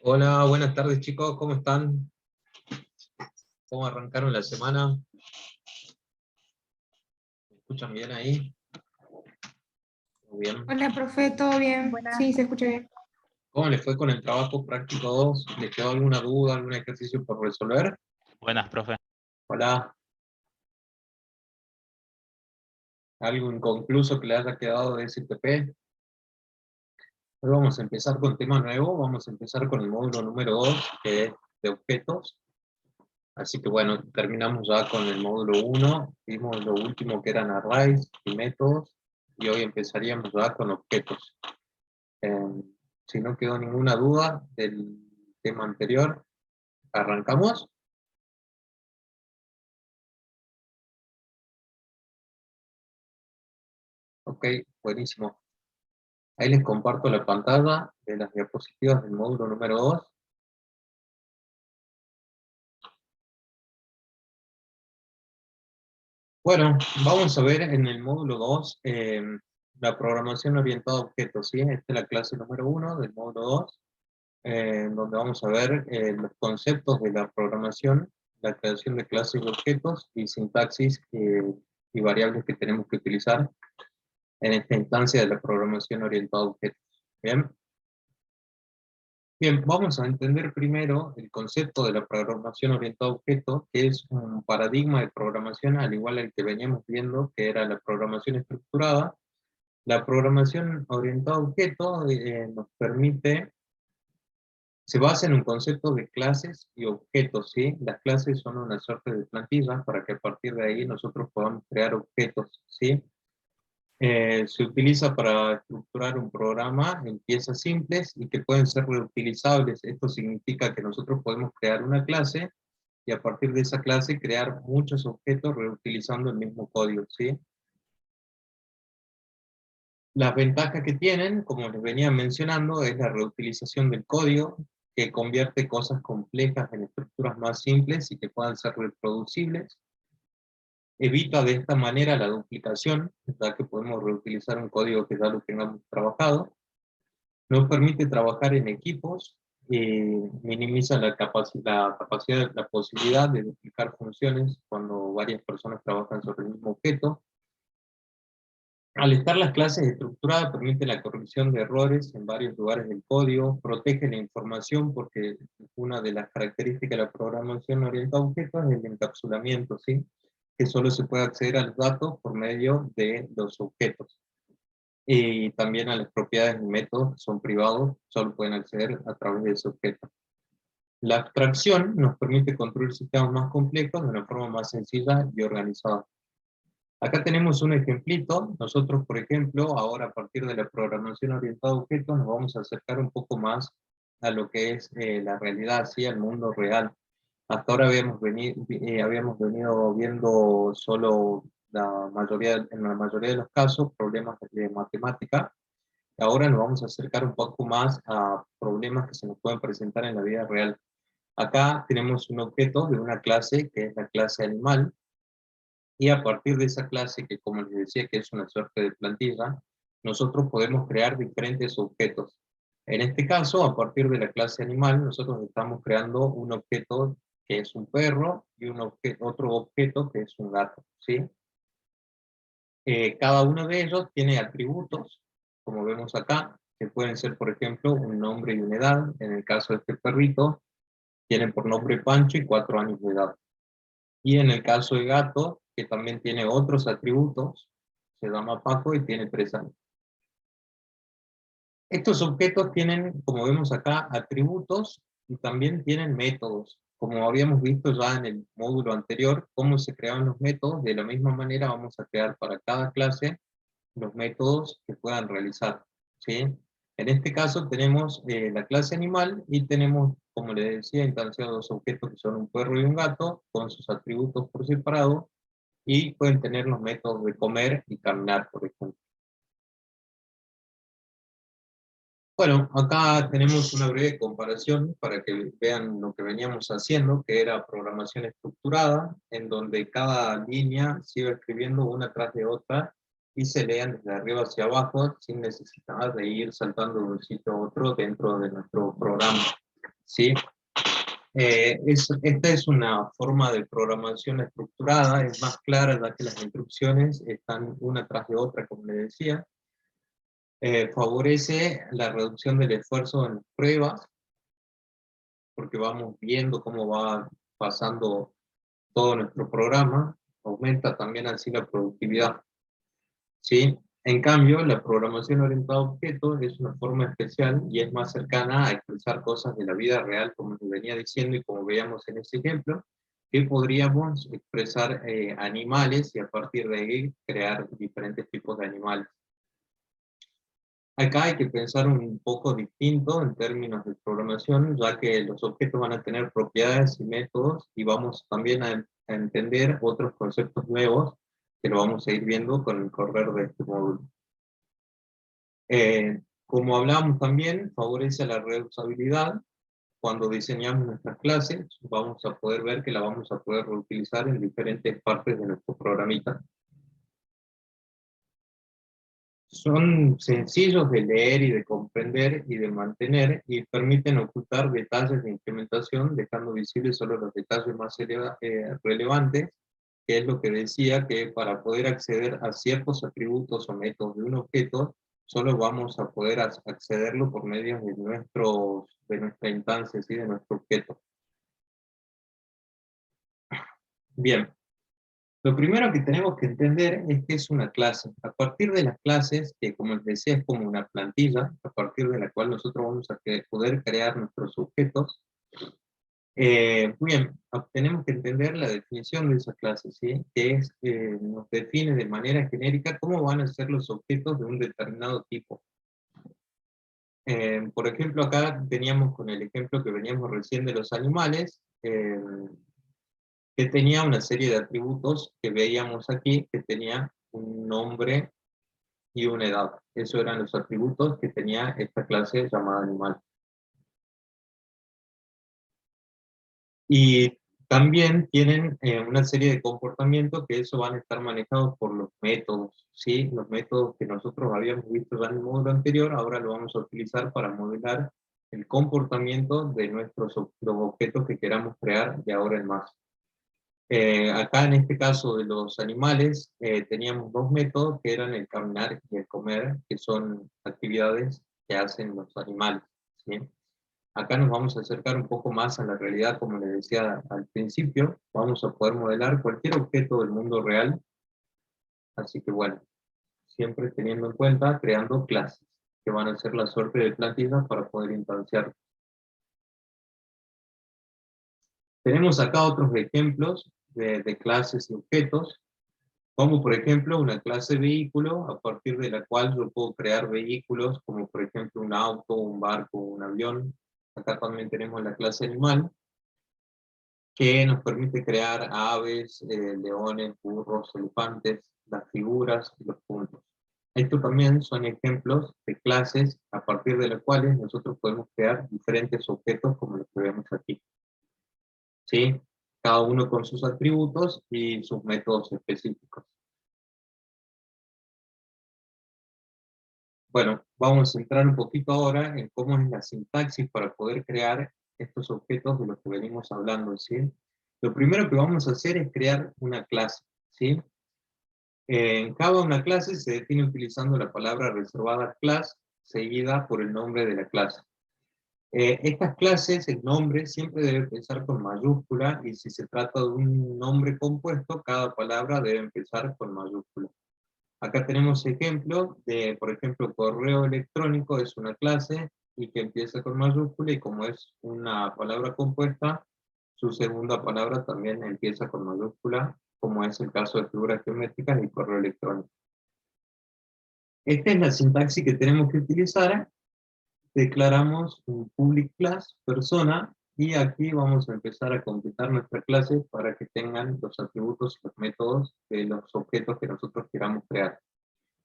Hola, buenas tardes chicos, ¿cómo están? ¿Cómo arrancaron la semana? ¿Me escuchan bien ahí? Muy bien. Hola, profe, ¿todo bien? Buenas. Sí, se escucha bien. ¿Cómo les fue con el trabajo práctico 2? ¿Les quedó alguna duda, algún ejercicio por resolver? Buenas, profe. Hola. ¿Algo inconcluso que le haya quedado de STP? Hoy vamos a empezar con tema nuevo, vamos a empezar con el módulo número 2, que es de objetos. Así que bueno, terminamos ya con el módulo 1, vimos lo último que eran arrays y métodos, y hoy empezaríamos ya con objetos. Si no quedó ninguna duda del tema anterior, ¿arrancamos? Ok, buenísimo. Ahí les comparto la pantalla de las diapositivas del módulo número 2. Bueno, vamos a ver en el módulo 2 la programación orientada a objetos, ¿sí? Esta es la clase número 1 del módulo 2, donde vamos a ver los conceptos de la programación, la creación de clases y objetos, y sintaxis y variables que tenemos que utilizar en esta instancia de la programación orientada a objetos. ¿Bien? Bien, vamos a entender primero el concepto de la programación orientada a objetos, que es un paradigma de programación al igual al que veníamos viendo, que era la programación estructurada. La programación orientada a objetos nos permite, se basa en un concepto de clases y objetos, ¿sí? Las clases son una suerte de plantillas para que a partir de ahí nosotros podamos crear objetos, ¿sí? Se utiliza para estructurar un programa en piezas simples y que pueden ser reutilizables. Esto significa que nosotros podemos crear una clase y a partir de esa clase crear muchos objetos reutilizando el mismo código, ¿sí? Las ventajas que tienen, como les venía mencionando, es la reutilización del código, que convierte cosas complejas en estructuras más simples y que puedan ser reproducibles. Evita de esta manera la duplicación, ya que podemos reutilizar un código que ya lo tengamos trabajado. Nos permite trabajar en equipos, minimiza la capacidad, la posibilidad de duplicar funciones cuando varias personas trabajan sobre el mismo objeto. Al estar las clases estructuradas, permite la corrección de errores en varios lugares del código, protege la información porque una de las características de la programación orientada a objetos es el encapsulamiento, ¿sí? Que solo se puede acceder a los datos por medio de los objetos. Y también a las propiedades y métodos que son privados, solo pueden acceder a través de ese objeto. La abstracción nos permite construir sistemas más complejos de una forma más sencilla y organizada. Acá tenemos un ejemplito. Nosotros, por ejemplo, ahora a partir de la programación orientada a objetos, nos vamos a acercar un poco más a lo que es la realidad, ¿sí? Al mundo real. Hasta ahora habíamos venido viendo solo en la mayoría de los casos problemas de matemática. Ahora nos vamos a acercar un poco más a problemas que se nos pueden presentar en la vida real. Acá tenemos un objeto de una clase que es la clase animal, y a partir de esa clase, que como les decía que es una suerte de plantilla, nosotros podemos crear diferentes objetos. En este caso, a partir de la clase animal, nosotros estamos creando un objeto que es un perro y otro objeto que es un gato, ¿sí? Cada uno de ellos tiene atributos, como vemos acá, que pueden ser, por ejemplo, un nombre y una edad. En el caso de este perrito, tiene por nombre Pancho y 4 años de edad. Y en el caso de gato, que también tiene otros atributos, se llama Paco y tiene 3 años. Estos objetos tienen, como vemos acá, atributos y también tienen métodos. Como habíamos visto ya en el módulo anterior, cómo se creaban los métodos, de la misma manera vamos a crear para cada clase los métodos que puedan realizar, ¿sí? En este caso tenemos la clase animal y tenemos, como les decía, instanciados dos objetos que son un perro y un gato, con sus atributos por separado, y pueden tener los métodos de comer y caminar, por ejemplo. Bueno, acá tenemos una breve comparación para que vean lo que veníamos haciendo, que era programación estructurada, en donde cada línea se iba escribiendo una tras de otra, y se lean desde arriba hacia abajo sin necesidad de ir saltando de un sitio a otro dentro de nuestro programa, ¿sí? Esta es una forma de programación estructurada, es más clara ya que las instrucciones están una tras de otra, como le decía. Favorece la reducción del esfuerzo en pruebas, porque vamos viendo cómo va pasando todo nuestro programa, aumenta también así la productividad, ¿sí? En cambio, la programación orientada a objetos es una forma especial y es más cercana a expresar cosas de la vida real, como les venía diciendo y como veíamos en ese ejemplo, que podríamos expresar animales y a partir de ahí crear diferentes tipos de animales. Acá hay que pensar un poco distinto en términos de programación, ya que los objetos van a tener propiedades y métodos, y vamos también a entender otros conceptos nuevos, que lo vamos a ir viendo con el correr de este módulo. Como hablábamos también, favorece la reusabilidad. Cuando diseñamos nuestras clases, vamos a poder ver que la vamos a poder reutilizar en diferentes partes de nuestro programita. Son sencillos de leer y de comprender y de mantener, y permiten ocultar detalles de implementación, dejando visibles solo los detalles más relevantes, que es lo que decía, que para poder acceder a ciertos atributos o métodos de un objeto, solo vamos a poder accederlo por medio de nuestra instancia, ¿sí? De nuestro objeto. Bien. Lo primero que tenemos que entender es que es una clase. A partir de las clases, que como les decía es como una plantilla, a partir de la cual nosotros vamos a poder crear nuestros objetos, bien, tenemos que entender la definición de esa clase, ¿sí? Que nos define de manera genérica cómo van a ser los objetos de un determinado tipo. Por ejemplo, acá teníamos con el ejemplo que veníamos recién de los animales, que tenía una serie de atributos que veíamos aquí, que tenía un nombre y una edad. Esos eran los atributos que tenía esta clase llamada animal. Y también tienen una serie de comportamientos que eso van a estar manejados por los métodos, ¿sí? Los métodos que nosotros habíamos visto ya en el módulo anterior, ahora lo vamos a utilizar para modelar el comportamiento de los objetos que queramos crear de ahora en más. Acá en este caso de los animales, teníamos dos métodos que eran el caminar y el comer, que son actividades que hacen los animales, ¿sí? Acá nos vamos a acercar un poco más a la realidad, como les decía al principio, vamos a poder modelar cualquier objeto del mundo real, así que bueno, siempre teniendo en cuenta, creando clases, que van a ser la suerte de plantillas para poder instanciar. Tenemos acá otros ejemplos de clases y objetos, como por ejemplo una clase vehículo, a partir de la cual yo puedo crear vehículos, como por ejemplo un auto, un barco, un avión. Acá también tenemos la clase animal, que nos permite crear aves, leones, burros, elefantes, las figuras y los puntos. Estos también son ejemplos de clases a partir de las cuales nosotros podemos crear diferentes objetos como los que vemos aquí, ¿sí? Cada uno con sus atributos y sus métodos específicos. Bueno, vamos a entrar un poquito ahora en cómo es la sintaxis para poder crear estos objetos de los que venimos hablando, ¿sí? Lo primero que vamos a hacer es crear una clase, ¿sí? En cada una clase se define utilizando la palabra reservada class, seguida por el nombre de la clase. Estas clases, el nombre siempre debe empezar con mayúscula, y si se trata de un nombre compuesto, cada palabra debe empezar con mayúscula. Acá tenemos ejemplos de, por ejemplo, correo electrónico es una clase y que empieza con mayúscula, y como es una palabra compuesta, su segunda palabra también empieza con mayúscula, como es el caso de figuras geométricas y correo electrónico. Esta es la sintaxis que tenemos que utilizar. Declaramos un public class, persona, y aquí vamos a empezar a completar nuestra clase para que tengan los atributos y los métodos de los objetos que nosotros queramos crear.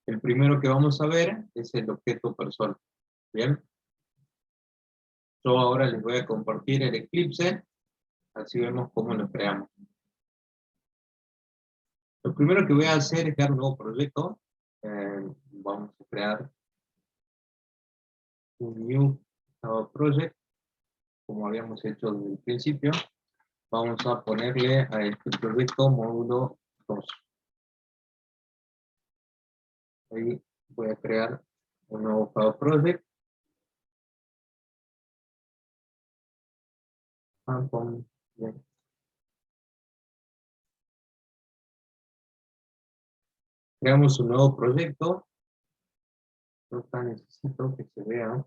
El primero que vamos a ver es el objeto persona. Bien. Yo ahora les voy a compartir el Eclipse, así vemos cómo lo creamos. Lo primero que voy a hacer es crear un nuevo proyecto. Vamos a crear un new Java project, como habíamos hecho desde el principio. Vamos a ponerle a este proyecto módulo 2. Ahí voy a crear un nuevo Java project. Bien. Creamos un nuevo proyecto. Acá necesito que se vea.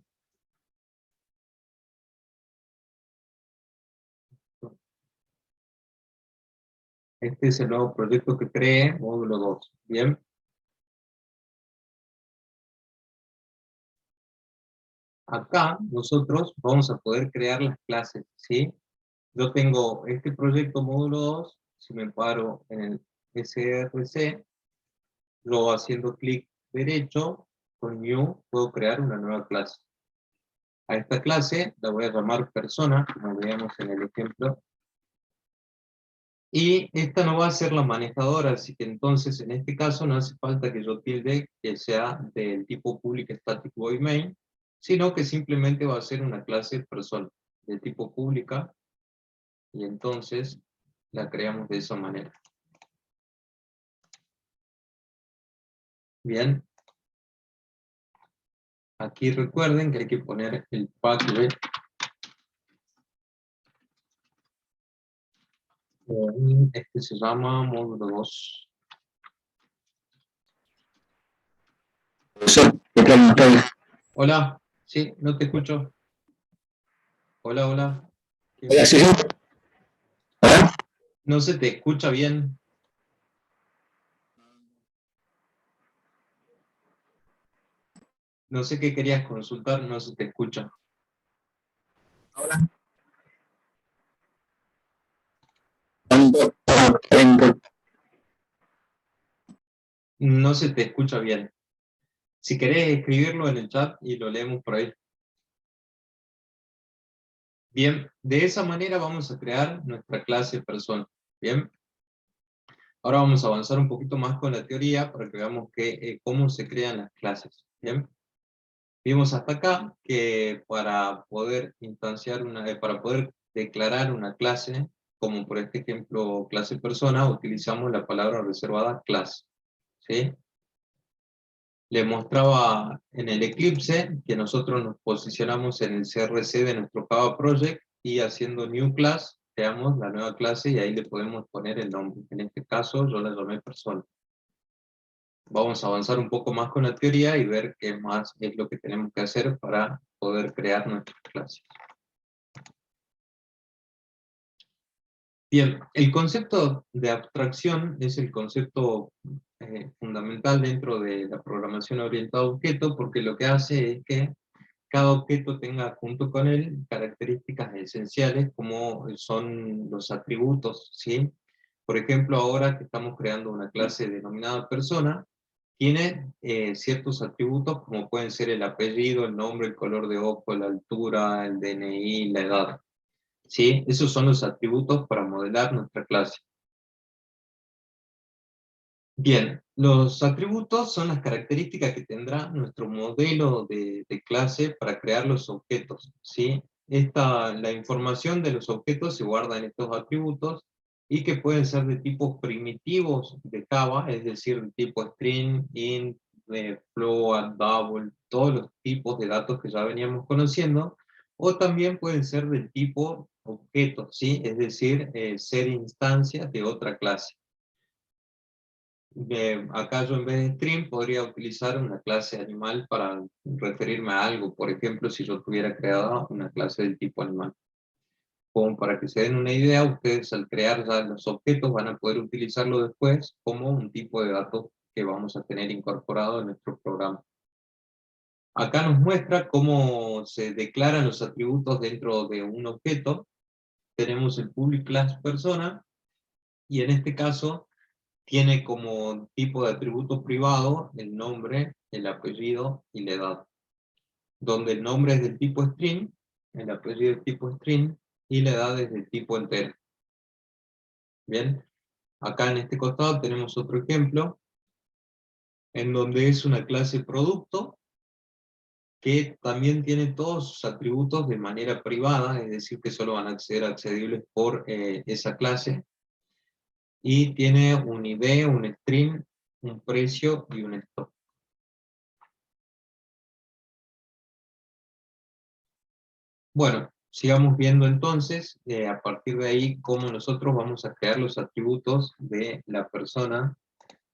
Este es el nuevo proyecto que creé, módulo 2. Bien. Acá nosotros vamos a poder crear las clases, ¿sí? Yo tengo este proyecto módulo 2, si me paro en el src, luego haciendo clic derecho, con new, puedo crear una nueva clase. A esta clase la voy a llamar persona, como veíamos en el ejemplo. Y esta no va a ser la manejadora, así que entonces en este caso no hace falta que yo tilde que sea del tipo public static void main, sino que simplemente va a ser una clase persona de tipo pública, y entonces la creamos de esa manera. Bien. Aquí recuerden que hay que poner el packlet. Este se llama módulo 2. Hola, sí, no te escucho. Hola, hola. Hola, sí, sí. Hola. No se te escucha bien. No sé qué querías consultar, no se te escucha. Hola. Tengo. No se te escucha bien. Si querés escribirlo en el chat y lo leemos por ahí. Bien, de esa manera vamos a crear nuestra clase persona. Bien. Ahora vamos a avanzar un poquito más con la teoría para que veamos cómo se crean las clases. Bien. Vimos hasta acá que para poder para poder declarar una clase, como por este ejemplo clase persona, utilizamos la palabra reservada clase. ¿Sí? Le mostraba en el Eclipse que nosotros nos posicionamos en el CRC de nuestro Java Project y haciendo New Class, creamos la nueva clase y ahí le podemos poner el nombre. En este caso yo la llamé persona. Vamos a avanzar un poco más con la teoría y ver qué más es lo que tenemos que hacer para poder crear nuestras clases. Bien, el concepto de abstracción es el concepto fundamental dentro de la programación orientada a objeto, porque lo que hace es que cada objeto tenga junto con él características esenciales como son los atributos, ¿sí? Por ejemplo, ahora que estamos creando una clase denominada persona, tiene ciertos atributos como pueden ser el apellido, el nombre, el color de ojo, la altura, el DNI, la edad. ¿Sí? Esos son los atributos para modelar nuestra clase. Bien, los atributos son las características que tendrá nuestro modelo de clase para crear los objetos. ¿Sí? La información de los objetos se guarda en estos atributos y que pueden ser de tipos primitivos de Java, es decir, de tipo string, int, float, double, todos los tipos de datos que ya veníamos conociendo, o también pueden ser del tipo objetos, ¿sí? Es decir, ser instancias de otra clase. Acá yo en vez de string podría utilizar una clase animal para referirme a algo. Por ejemplo, si yo tuviera creado una clase del tipo animal. Como para que se den una idea, ustedes al crear ya los objetos van a poder utilizarlo después como un tipo de datos que vamos a tener incorporado en nuestro programa. Acá nos muestra cómo se declaran los atributos dentro de un objeto. Tenemos el public class persona, y en este caso tiene como tipo de atributo privado el nombre, el apellido y la edad. Donde el nombre es del tipo string, el apellido es tipo string, y la edad es del tipo entero. Bien, acá en este costado tenemos otro ejemplo, en donde es una clase producto, que también tiene todos sus atributos de manera privada, es decir, que solo van a ser accedibles por esa clase, y tiene un ID, un string, un precio y un stock. Bueno, sigamos viendo entonces, a partir de ahí, cómo nosotros vamos a crear los atributos de la persona,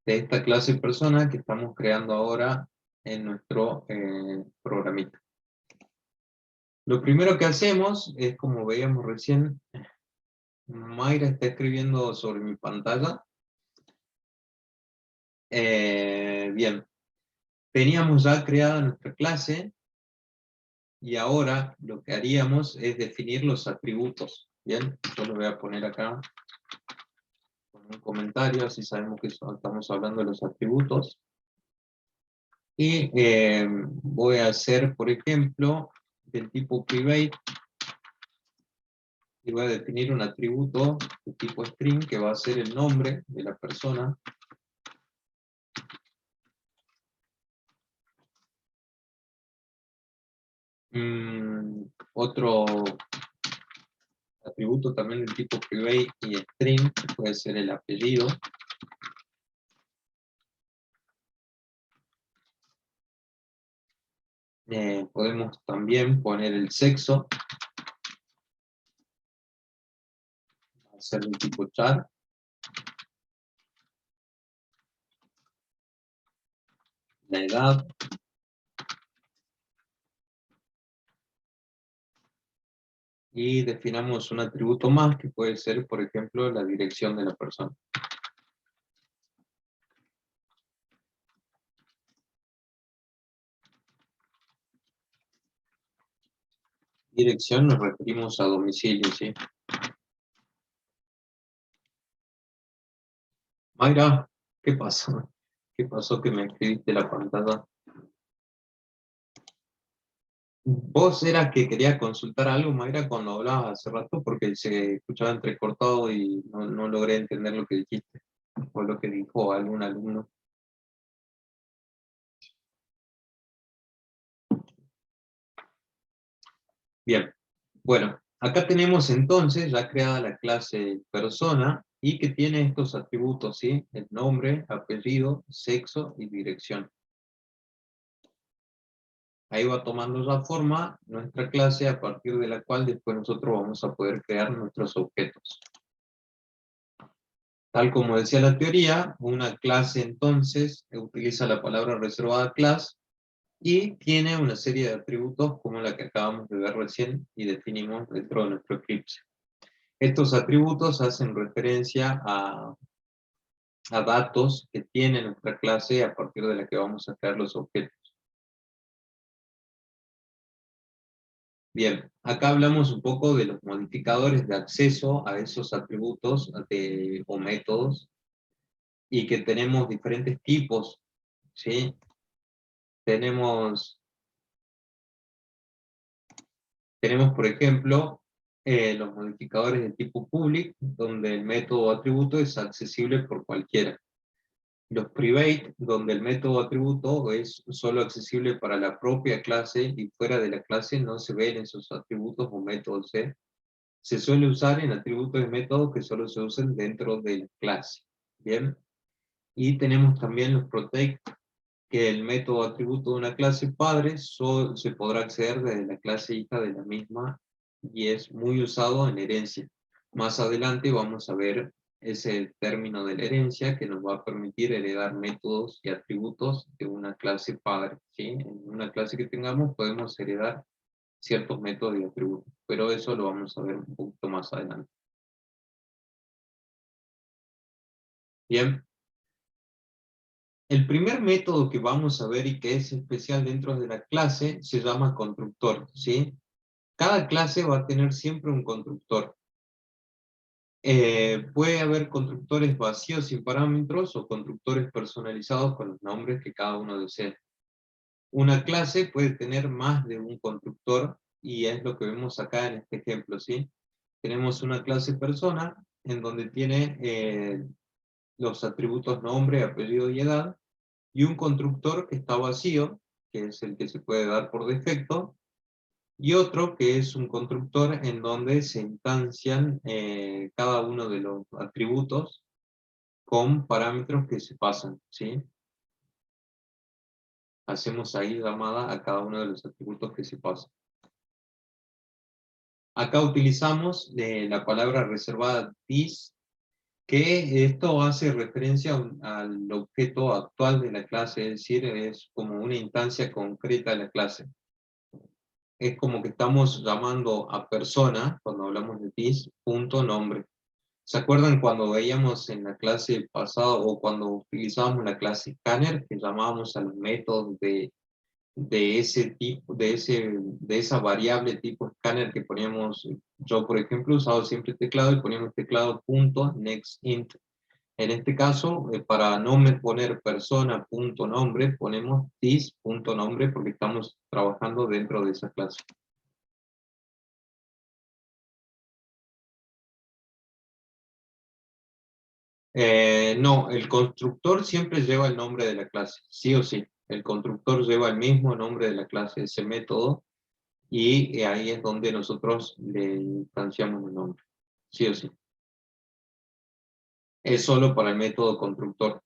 de esta clase persona que estamos creando ahora en nuestro programita. Lo primero que hacemos es, como veíamos recién, Mayra está escribiendo sobre mi pantalla. Bien, teníamos ya creada nuestra clase, y ahora lo que haríamos es definir los atributos. Bien, yo lo voy a poner acá con un comentario, así sabemos que estamos hablando de los atributos. Y voy a hacer, por ejemplo, del tipo private, y voy a definir un atributo de tipo string, que va a ser el nombre de la persona. Otro atributo también del tipo private y string, que puede ser el apellido. Podemos también poner el sexo, hacer un tipo char. La edad. Y definamos un atributo más, que puede ser, por ejemplo, la dirección de la persona. Dirección nos referimos a domicilio, ¿sí? Mayra, ¿qué pasó? ¿Qué pasó que me escribiste la pantalla? ¿Vos eras que quería consultar algo, Mayra, cuando hablabas hace rato? Porque se escuchaba entrecortado y no logré entender lo que dijiste, o lo que dijo algún alumno. Bien, bueno, acá tenemos entonces ya creada la clase persona, y que tiene estos atributos, ¿sí? El nombre, apellido, sexo y dirección. Ahí va tomando ya forma nuestra clase, a partir de la cual después nosotros vamos a poder crear nuestros objetos. Tal como decía la teoría, una clase entonces utiliza la palabra reservada class, y tiene una serie de atributos como la que acabamos de ver recién y definimos dentro de nuestro Eclipse. Estos atributos hacen referencia a datos que tiene nuestra clase, a partir de la que vamos a crear los objetos. Bien, acá hablamos un poco de los modificadores de acceso a esos atributos o métodos, y que tenemos diferentes tipos, ¿sí? Tenemos, por ejemplo, los modificadores de tipo public, donde el método o atributo es accesible por cualquiera. Los private, donde el método o atributo es solo accesible para la propia clase, y fuera de la clase no se ven esos atributos o métodos. Se suele usar en atributos y métodos que solo se usan dentro de la clase. Bien. Y tenemos también los protect, que el método o atributo de una clase padre solo se podrá acceder desde la clase hija de la misma, y es muy usado en herencia. Más adelante vamos a ver ese término de la herencia, que nos va a permitir heredar métodos y atributos de una clase padre, ¿sí? En una clase que tengamos podemos heredar ciertos métodos y atributos, pero eso lo vamos a ver un poquito más adelante. Bien. El primer método que vamos a ver y que es especial dentro de la clase se llama constructor, ¿sí? Cada clase va a tener siempre un constructor. Puede haber constructores vacíos sin parámetros, o constructores personalizados con los nombres que cada uno desee. Una clase puede tener más de un constructor, y es lo que vemos acá en este ejemplo, ¿sí? Tenemos una clase persona, en donde tiene los atributos nombre, apellido y edad, y un constructor que está vacío, que es el que se puede dar por defecto, y otro que es un constructor en donde se instancian cada uno de los atributos con parámetros que se pasan, ¿sí? Hacemos ahí llamada a cada uno de los atributos que se pasan. Acá utilizamos la palabra reservada this, que esto hace referencia al objeto actual de la clase, es decir, es como una instancia concreta de la clase. Es como que estamos llamando a persona, cuando hablamos de this, punto nombre. ¿Se acuerdan cuando veíamos en la clase pasada, o cuando utilizábamos la clase scanner, que llamábamos a los métodos de ese tipo, de esa variable tipo escáner que poníamos? Yo, por ejemplo, usaba siempre teclado y poníamos teclado punto next int. En este caso, para no poner persona punto nombre, ponemos this punto nombre porque estamos trabajando dentro de esa clase. No, el constructor siempre lleva el nombre de la clase, sí o sí. El constructor lleva el mismo nombre de la clase, ese método, y ahí es donde nosotros le instanciamos el nombre, sí o sí. Es solo para el método constructor.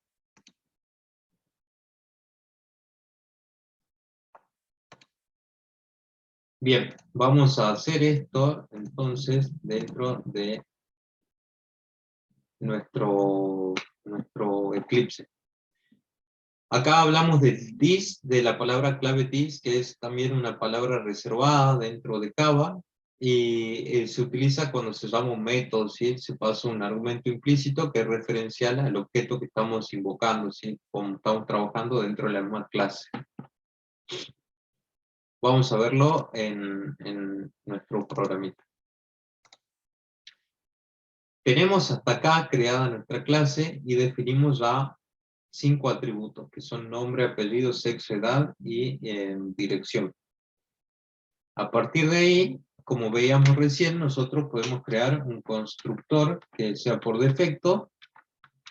Bien, vamos a hacer esto entonces dentro de nuestro Eclipse. Acá hablamos del this, de la palabra clave this, que es también una palabra reservada dentro de Java, y se utiliza cuando se llama un método, ¿sí? Se pasa un argumento implícito que es referencial al objeto que estamos invocando, ¿sí? Como estamos trabajando dentro de la misma clase. Vamos a verlo en nuestro programita. Tenemos hasta acá creada nuestra clase y definimos ya 5 atributos, que son nombre, apellido, sexo, edad y dirección. A partir de ahí, como veíamos recién, nosotros podemos crear un constructor que sea por defecto.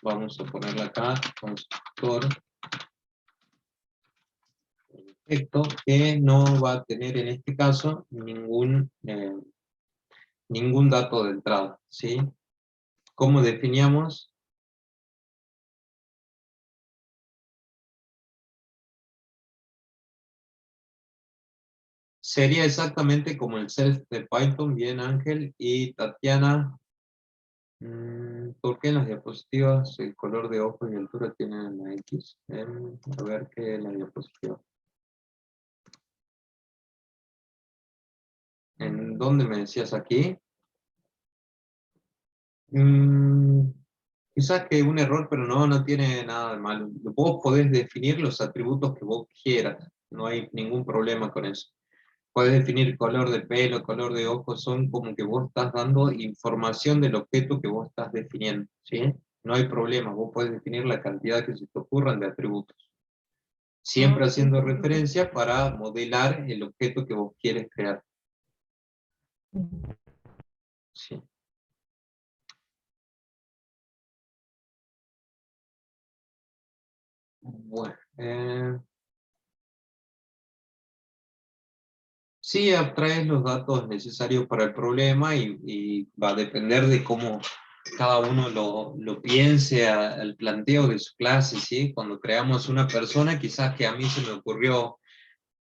Vamos a ponerle acá, constructor por defecto, que no va a tener en este caso ningún dato de entrada, ¿sí? ¿Cómo definíamos? Sería exactamente como el self de Python. Bien, Ángel y Tatiana. ¿Por qué en las diapositivas el color de ojos y altura tienen una X? A ver qué es la diapositiva. ¿En dónde me decías aquí? Quizás que un error, pero no tiene nada de malo. Vos podés definir los atributos que vos quieras, no hay ningún problema con eso. Puedes definir color de pelo, color de ojos, son como que vos estás dando información del objeto que vos estás definiendo, ¿sí? No hay problema, vos podés definir la cantidad que se te ocurran de atributos. Siempre haciendo referencia para modelar el objeto que vos quieres crear. Sí. Bueno, sí, abstraes los datos necesarios para el problema y va a depender de cómo cada uno lo piense al planteo de su clase, ¿sí? Cuando creamos una persona, quizás que a mí se me ocurrió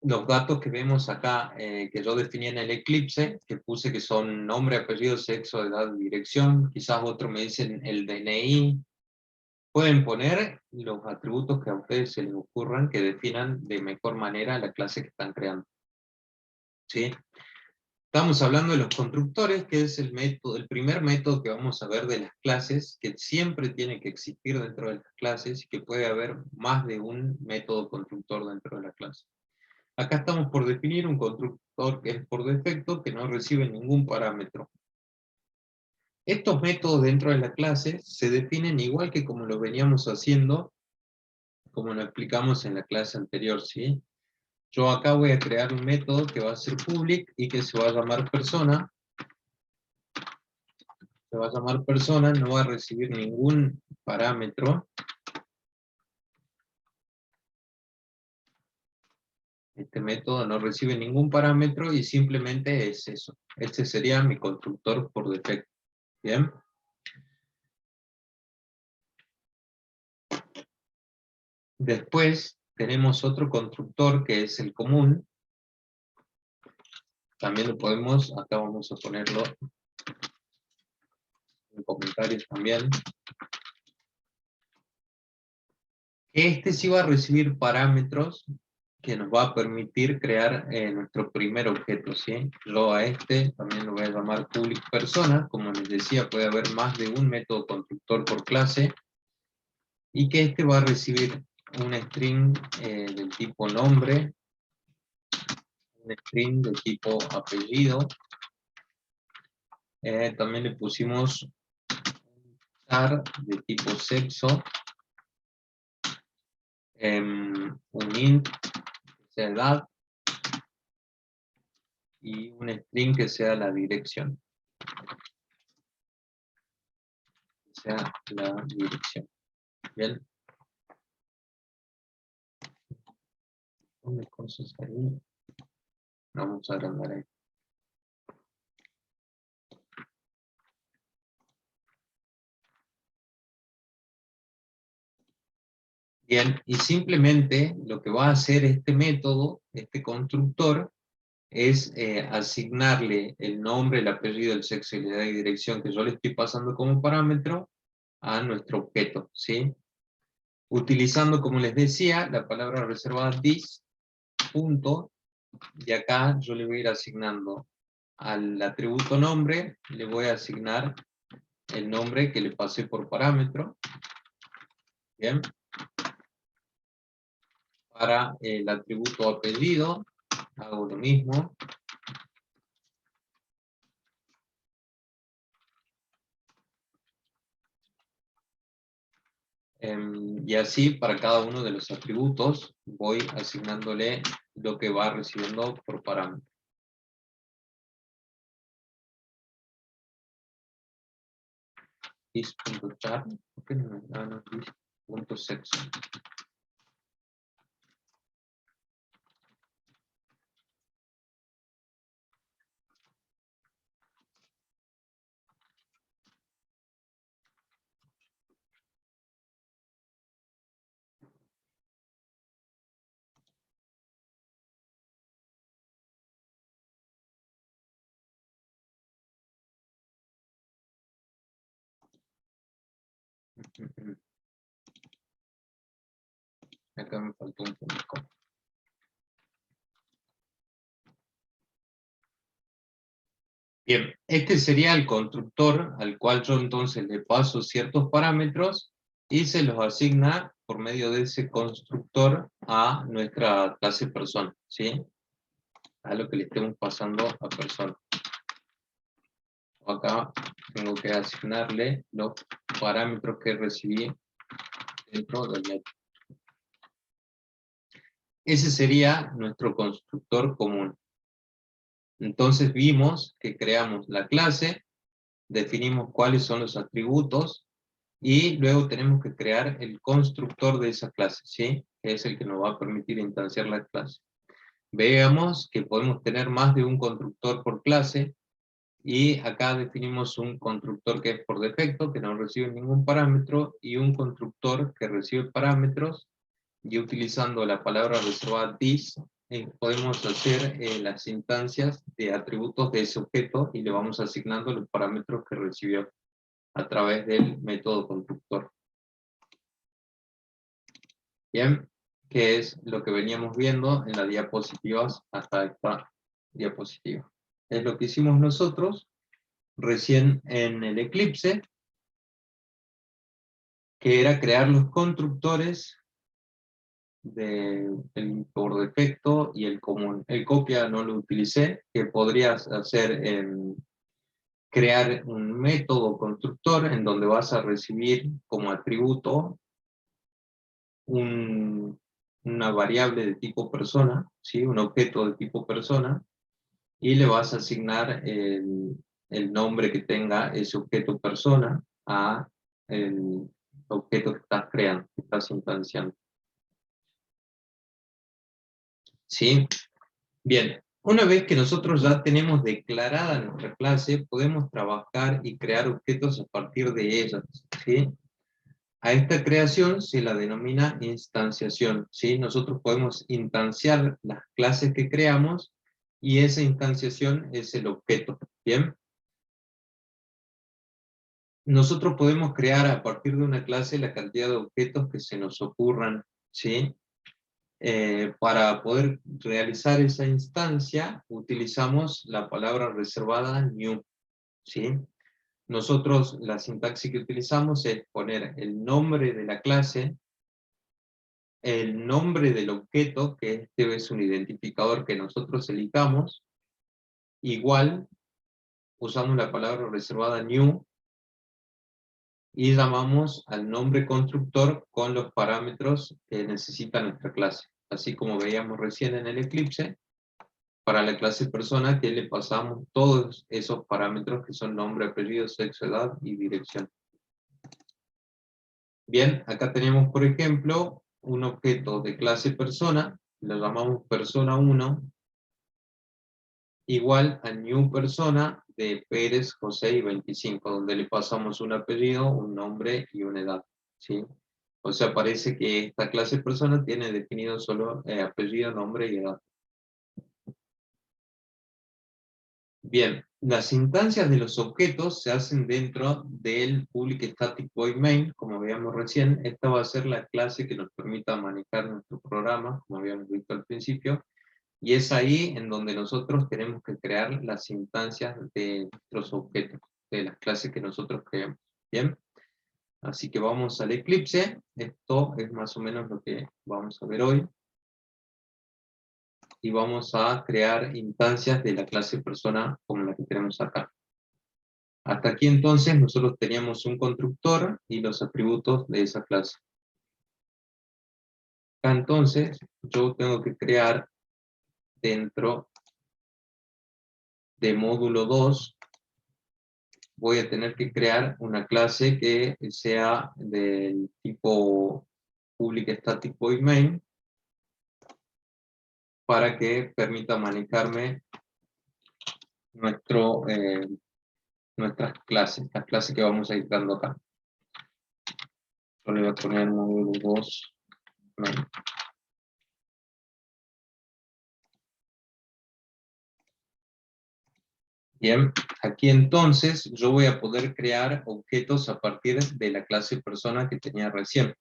los datos que vemos acá, que yo definí en el Eclipse, que puse que son nombre, apellido, sexo, edad, dirección. Quizás otros me dicen el DNI. Pueden poner los atributos que a ustedes se les ocurran, que definan de mejor manera la clase que están creando, ¿sí? Estamos hablando de los constructores, que es el primer método que vamos a ver de las clases, que siempre tiene que existir dentro de las clases y que puede haber más de un método constructor dentro de la clase. Acá estamos por definir un constructor que es por defecto, que no recibe ningún parámetro. Estos métodos dentro de la clase se definen igual que como lo veníamos haciendo, como lo explicamos en la clase anterior, ¿sí? Yo acá voy a crear un método que va a ser public y que se va a llamar persona. Se va a llamar persona, no va a recibir ningún parámetro. Este método no recibe ningún parámetro y simplemente es eso. Este sería mi constructor por defecto. ¿Bien? Después tenemos otro constructor que es el común. También lo podemos, acá vamos a ponerlo en comentarios también. Este sí va a recibir parámetros que nos va a permitir crear nuestro primer objeto, ¿sí? Yo a este también lo voy a llamar public persona. Como les decía, puede haber más de un método constructor por clase, y que este va a recibir un string del tipo nombre, un string de tipo apellido, también le pusimos un char de tipo sexo, un int que sea edad, y un string que sea la dirección. Que sea la dirección. Bien. ¿Dónde cosas ahí? Vamos a agrandar ahí. Bien, y simplemente lo que va a hacer este método, este constructor, es asignarle el nombre, el apellido, el sexo y la edad y dirección que yo le estoy pasando como parámetro a nuestro objeto, ¿sí? Utilizando, como les decía, la palabra reservada this, punto, y acá yo le voy a ir asignando al atributo nombre, le voy a asignar el nombre que le pasé por parámetro, ¿bien? Para el atributo apellido, hago lo mismo. Y así para cada uno de los atributos voy asignándole lo que va recibiendo por parámetro. This.char, ¿por qué no? No, this.sexo. Acá me faltó un punto. Bien, este sería el constructor al cual yo entonces le paso ciertos parámetros y se los asigna por medio de ese constructor a nuestra clase persona, ¿sí? A lo que le estemos pasando a persona. Acá tengo que asignarle los parámetros que recibí dentro del método. Ese sería nuestro constructor común. Entonces vimos que creamos la clase, definimos cuáles son los atributos, y luego tenemos que crear el constructor de esa clase, ¿sí? Que es el que nos va a permitir instanciar la clase. Veamos que podemos tener más de un constructor por clase, y acá definimos un constructor que es por defecto, que no recibe ningún parámetro, y un constructor que recibe parámetros, y utilizando la palabra reservada this, podemos hacer las instancias de atributos de ese objeto, y le vamos asignando los parámetros que recibió a través del método constructor. Bien, que es lo que veníamos viendo en las diapositivas hasta esta diapositiva. Es lo que hicimos nosotros recién en el Eclipse, que era crear los constructores por defecto y el común. El copia no lo utilicé, que podrías hacer crear un método constructor en donde vas a recibir como atributo una variable de tipo persona, ¿sí? Un objeto de tipo persona, y le vas a asignar el nombre que tenga ese objeto persona a el objeto que estás creando, que estás instanciando. ¿Sí? Bien, una vez que nosotros ya tenemos declarada nuestra clase, podemos trabajar y crear objetos a partir de ellas, ¿sí? A esta creación se la denomina instanciación, ¿sí? Nosotros podemos instanciar las clases que creamos y esa instanciación es el objeto, ¿bien? Nosotros podemos crear a partir de una clase la cantidad de objetos que se nos ocurran, ¿sí? Para poder realizar esa instancia, utilizamos la palabra reservada new, ¿sí? Nosotros, la sintaxis que utilizamos es poner el nombre de la clase, el nombre del objeto, que este es un identificador que nosotros elijamos, igual, usamos la palabra reservada new, y llamamos al nombre constructor con los parámetros que necesita nuestra clase. Así como veíamos recién en el Eclipse, para la clase persona que le pasamos todos esos parámetros que son nombre, apellido, sexo, edad y dirección. Bien, acá tenemos por ejemplo un objeto de clase persona, lo llamamos persona 1, igual a new persona de Pérez, José y 25, donde le pasamos un apellido, un nombre y una edad, ¿sí? O sea, parece que esta clase persona tiene definido solo apellido, nombre y edad. Bien, las instancias de los objetos se hacen dentro del public static void main, como veíamos recién. Esta va a ser la clase que nos permita manejar nuestro programa, como habíamos visto al principio, y es ahí en donde nosotros tenemos que crear las instancias de nuestros objetos, de las clases que nosotros creamos. Bien, así que vamos al Eclipse. Esto es más o menos lo que vamos a ver hoy. Y vamos a crear instancias de la clase persona como la que tenemos acá. Hasta aquí entonces nosotros teníamos un constructor y los atributos de esa clase. Acá entonces yo tengo que crear dentro de módulo 2, voy a tener que crear una clase que sea del tipo public static void main para que permita manejarme nuestras clases, las clases que vamos a ir dando acá. Yo le voy a poner módulo 2 main. Bien, aquí entonces yo voy a poder crear objetos a partir de la clase persona que tenía recién.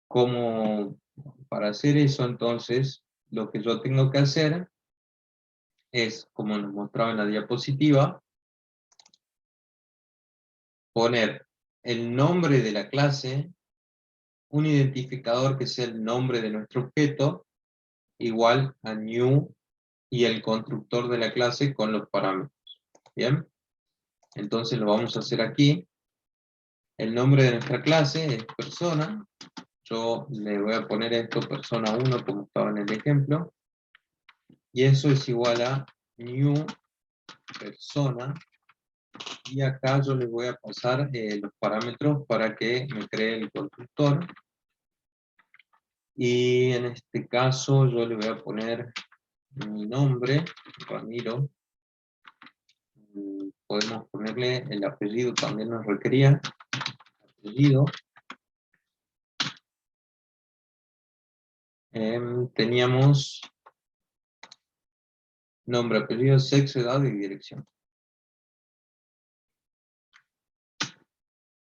Como para hacer eso entonces, lo que yo tengo que hacer es, como nos mostraba en la diapositiva, poner el nombre de la clase, un identificador que sea el nombre de nuestro objeto, igual a new, y el constructor de la clase con los parámetros. Bien, entonces lo vamos a hacer aquí. El nombre de nuestra clase es persona. Yo le voy a poner esto persona 1 como estaba en el ejemplo. Y eso es igual a new persona. Y acá yo le voy a pasar los parámetros para que me cree el constructor. Y en este caso yo le voy a poner mi nombre, Ramiro. Podemos ponerle el apellido, también nos requería. Apellido. Teníamos nombre, apellido, sexo, edad y dirección.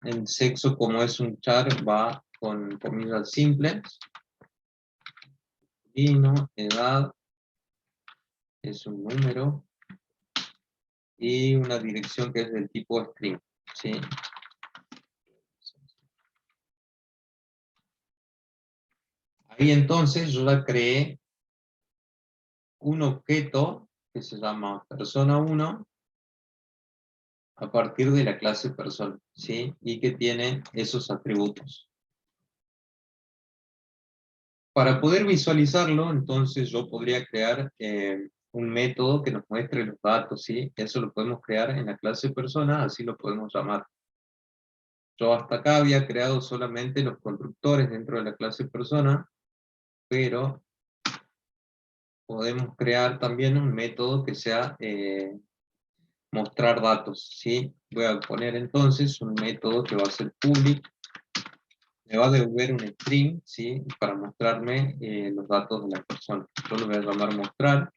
El sexo, como es un char, va con comillas simples. Edad es un número. Y una dirección que es del tipo string. ¿Sí? Ahí entonces yo ya creé un objeto que se llama persona 1 a partir de la clase persona, ¿sí? Y que tiene esos atributos. Para poder visualizarlo, entonces yo podría crear un método que nos muestre los datos, ¿sí? Eso lo podemos crear en la clase persona, así lo podemos llamar. Yo hasta acá había creado solamente los constructores dentro de la clase persona, pero podemos crear también un método que sea mostrar datos, ¿sí? Voy a poner entonces un método que va a ser public, me va a devolver un string, ¿sí? Para mostrarme los datos de la persona. Yo lo voy a llamar mostrar.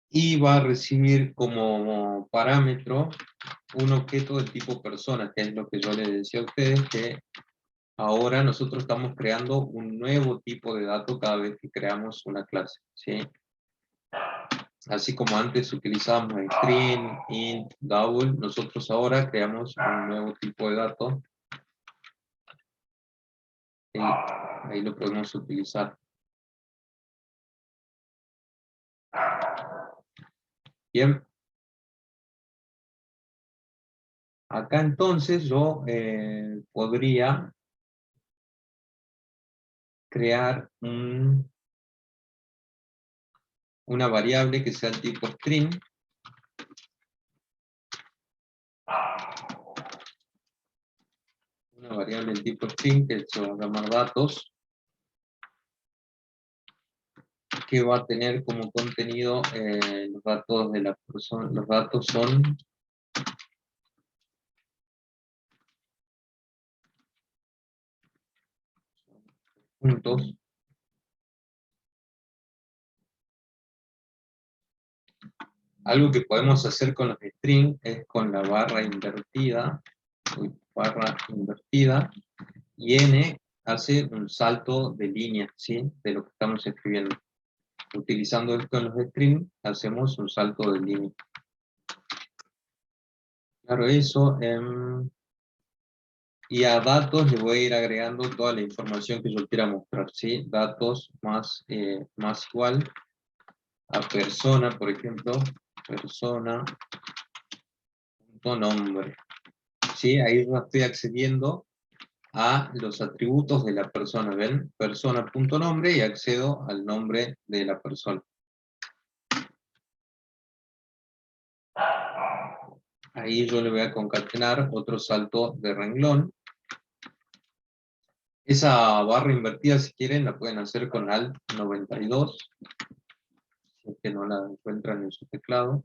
Y va a recibir como parámetro un objeto del tipo persona, que es lo que yo les decía a ustedes, que ahora nosotros estamos creando un nuevo tipo de dato cada vez que creamos una clase, ¿sí? Así como antes utilizábamos string, int, double, nosotros ahora creamos un nuevo tipo de dato. Y ahí lo podemos utilizar. Bien. Acá entonces yo podría crear una variable que sea el tipo string. Una variable del tipo string que se va a llamar datos, que va a tener como contenido los datos de la persona. Los datos son puntos. Algo que podemos hacer con los string es con la barra invertida, y n hace un salto de línea, ¿sí? De lo que estamos escribiendo. Utilizando esto en los strings, hacemos un salto de línea. Claro, eso. Y a datos le voy a ir agregando toda la información que yo quiera mostrar, ¿sí? Datos más igual a persona, por ejemplo, persona, nombre. ¿Sí? Ahí yo estoy accediendo a los atributos de la persona, ¿ven? Persona.nombre y accedo al nombre de la persona. Ahí yo le voy a concatenar otro salto de renglón. Esa barra invertida, si quieren, la pueden hacer con Alt 92, si es que no la encuentran en su teclado.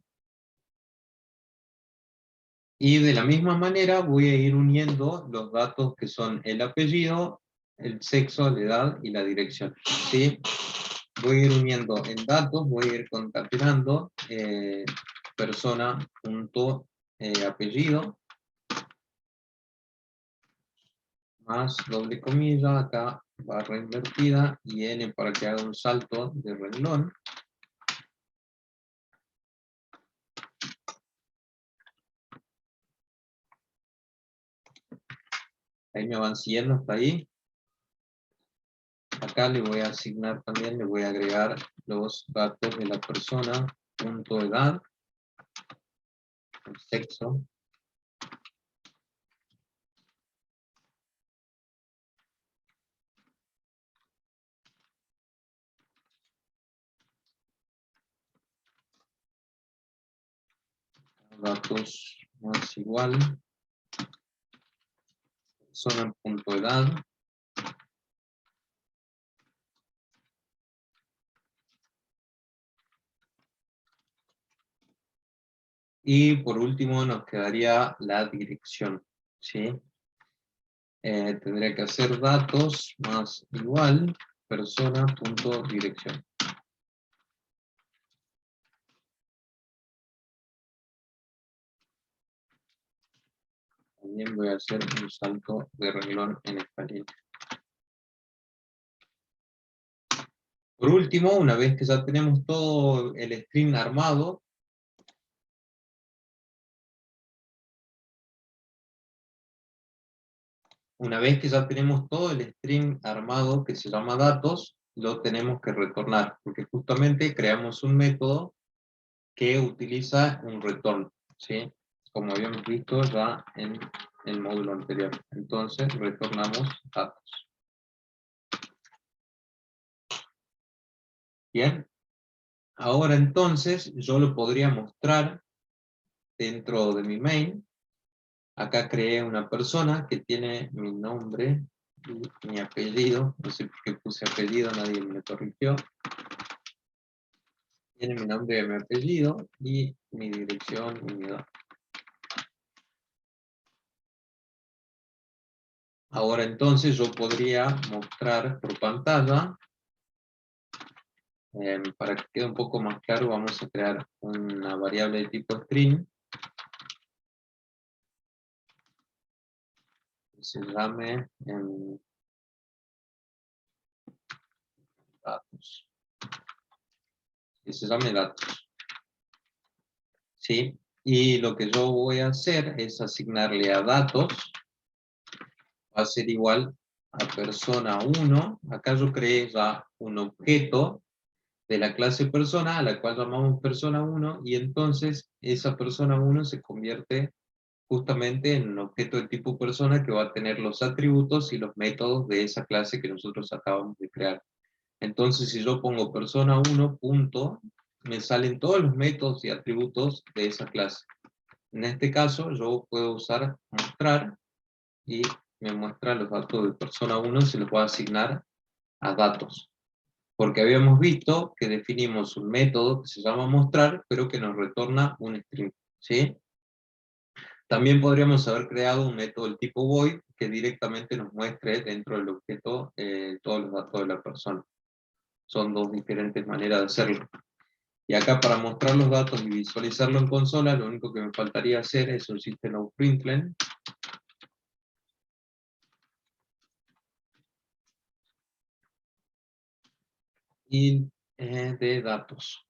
Y de la misma manera voy a ir uniendo los datos que son el apellido, el sexo, la edad y la dirección. ¿Sí? Voy a ir uniendo en datos, voy a ir concatenando persona.apellido más doble comilla, acá barra invertida y n para que haga un salto de renglón. Ahí me van siguiendo hasta ahí. Acá le voy a asignar también, le voy a agregar los datos de la persona, punto edad, el sexo. Datos más igual, persona punto edad. Y por último nos quedaría la dirección, ¿sí? Tendría que hacer datos más igual, persona.dirección. También voy a hacer un salto de renglón en esta línea. Por último, una vez que ya tenemos todo el string armado, que se llama datos, lo tenemos que retornar, porque justamente creamos un método que utiliza un return, ¿sí? Como habíamos visto ya en el módulo anterior. Entonces, retornamos datos. Bien. Ahora entonces, yo lo podría mostrar dentro de mi main, Acá creé una persona que tiene mi nombre y mi apellido. No sé por qué puse apellido, nadie me corrigió. Tiene mi nombre y mi apellido y mi dirección y mi edad. Ahora entonces yo podría mostrar por pantalla, para que quede un poco más claro, vamos a crear una variable de tipo string, que se llame datos. Que se llame datos. ¿Sí? Y lo que yo voy a hacer es asignarle a datos, va a ser igual a persona 1. Acá yo creé ya un objeto de la clase persona, a la cual llamamos persona 1, y entonces esa persona 1 se convierte justamente en un objeto de tipo persona que va a tener los atributos y los métodos de esa clase que nosotros acabamos de crear. Entonces, si yo pongo persona 1 punto, me salen todos los métodos y atributos de esa clase. En este caso, yo puedo usar mostrar y me muestra los datos de persona 1 y se los voy a asignar a datos. Porque habíamos visto que definimos un método que se llama mostrar, pero que nos retorna un string, ¿sí? También podríamos haber creado un método del tipo void que directamente nos muestre dentro del objeto todos los datos de la persona. Son dos diferentes maneras de hacerlo. Y acá para mostrar los datos y visualizarlo en consola, lo único que me faltaría hacer es un system.out.println y de datos.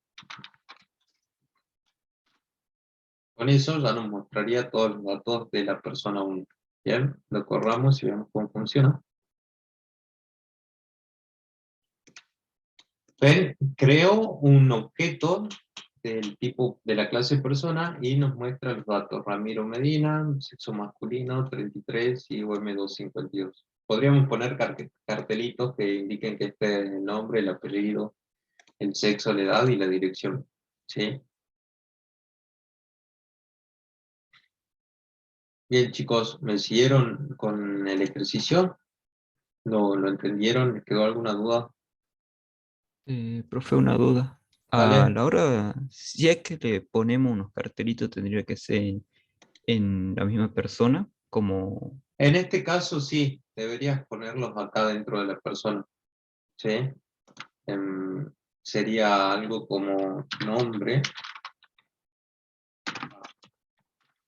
Con eso ya nos mostraría todos los datos de la persona 1. Bien, lo corramos y veamos cómo funciona. Ven, creo un objeto del tipo de la clase persona y nos muestra los datos. Ramiro Medina, sexo masculino, 33 y UM252. Podríamos poner cartelitos que indiquen que este es el nombre, el apellido, el sexo, la edad y la dirección. ¿Sí? Bien, chicos, ¿me siguieron con el ejercicio? ¿Lo entendieron? ¿Les quedó alguna duda? Profe, una duda. A ¿Vale? la hora, si es que le ponemos unos cartelitos, tendría que ser en la misma persona, como... En este caso sí, deberías ponerlos acá dentro de la persona. ¿Sí? Em, Sería algo como nombre.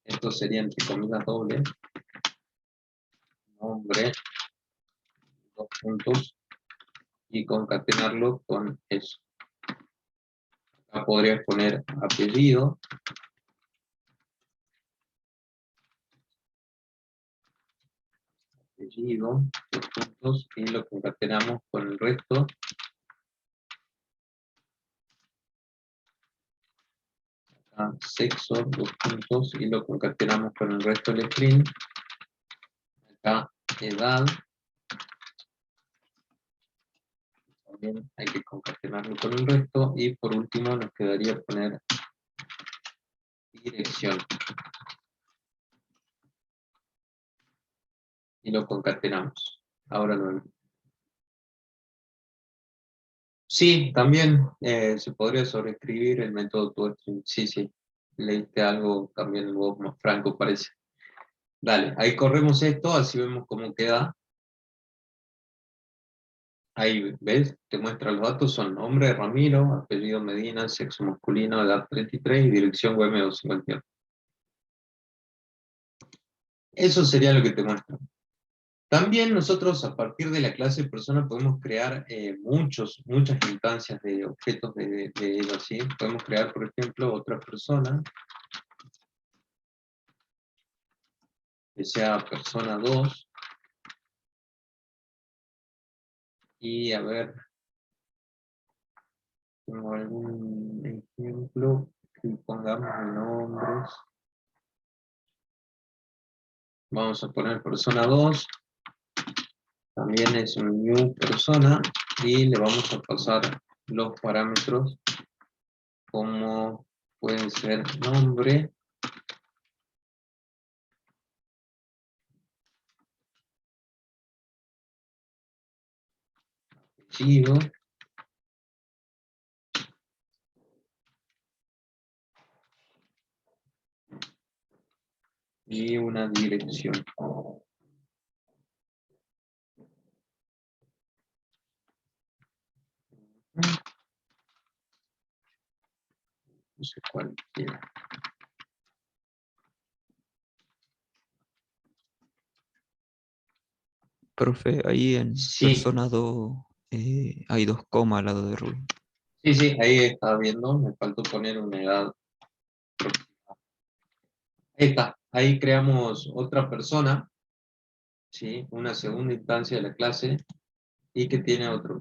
Esto sería entre comillas doble. Nombre, dos puntos, y concatenarlo con eso. Acá podrías poner apellido, dos puntos, y lo concatenamos con el resto. Acá sexo, dos puntos, y lo concatenamos con el resto del string. Acá edad, también hay que concatenarlo con el resto, y por último nos quedaría poner dirección. Y lo concatenamos. Ahora lo vemos. Sí, también se podría sobreescribir el método toString. Sí, sí. Leíste algo también vos, más franco parece. Dale, ahí corremos esto, así vemos cómo queda. Ahí, ¿ves? Te muestra los datos, son nombre Ramiro, apellido Medina, sexo masculino, edad 33 y dirección web 251. Eso sería lo que te muestra. También nosotros a partir de la clase persona podemos crear muchas instancias de objetos de ella, ¿sí? Podemos crear, por ejemplo, otra persona, que sea persona 2, y a ver, tengo algún ejemplo que pongamos nombres. Vamos a poner persona 2, también es un new persona, y le vamos a pasar los parámetros como pueden ser nombre, archivo. Y una dirección. No sé cuál quiera. Profe, ahí en Sí, persona 2 hay 2 comas al lado de Rubén. sí, ahí estaba viendo, me faltó poner una edad. Ahí está, ahí creamos otra persona, ¿sí? Una segunda instancia de la clase y que tiene otro.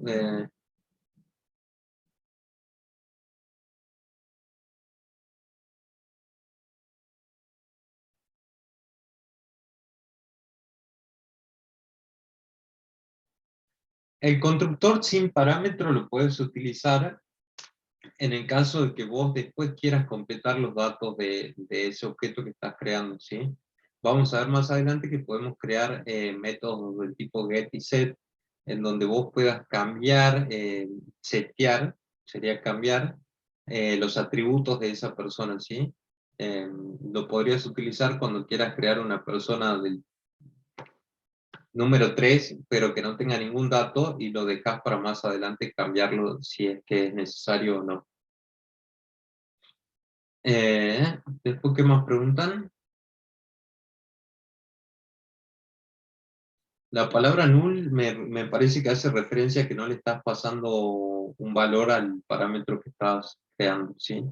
El constructor sin parámetro lo puedes utilizar en el caso de que vos después quieras completar los datos de ese objeto que estás creando, ¿sí? Vamos a ver más adelante que podemos crear métodos del tipo get y set, en donde vos puedas cambiar, setear, sería cambiar los atributos de esa persona, ¿sí? Lo podrías utilizar cuando quieras crear una persona del número 3, pero que no tenga ningún dato y lo dejas para más adelante cambiarlo si es que es necesario o no. Después, ¿qué más preguntan? La palabra null me parece que hace referencia a que no le estás pasando un valor al parámetro que estás creando, ¿sí?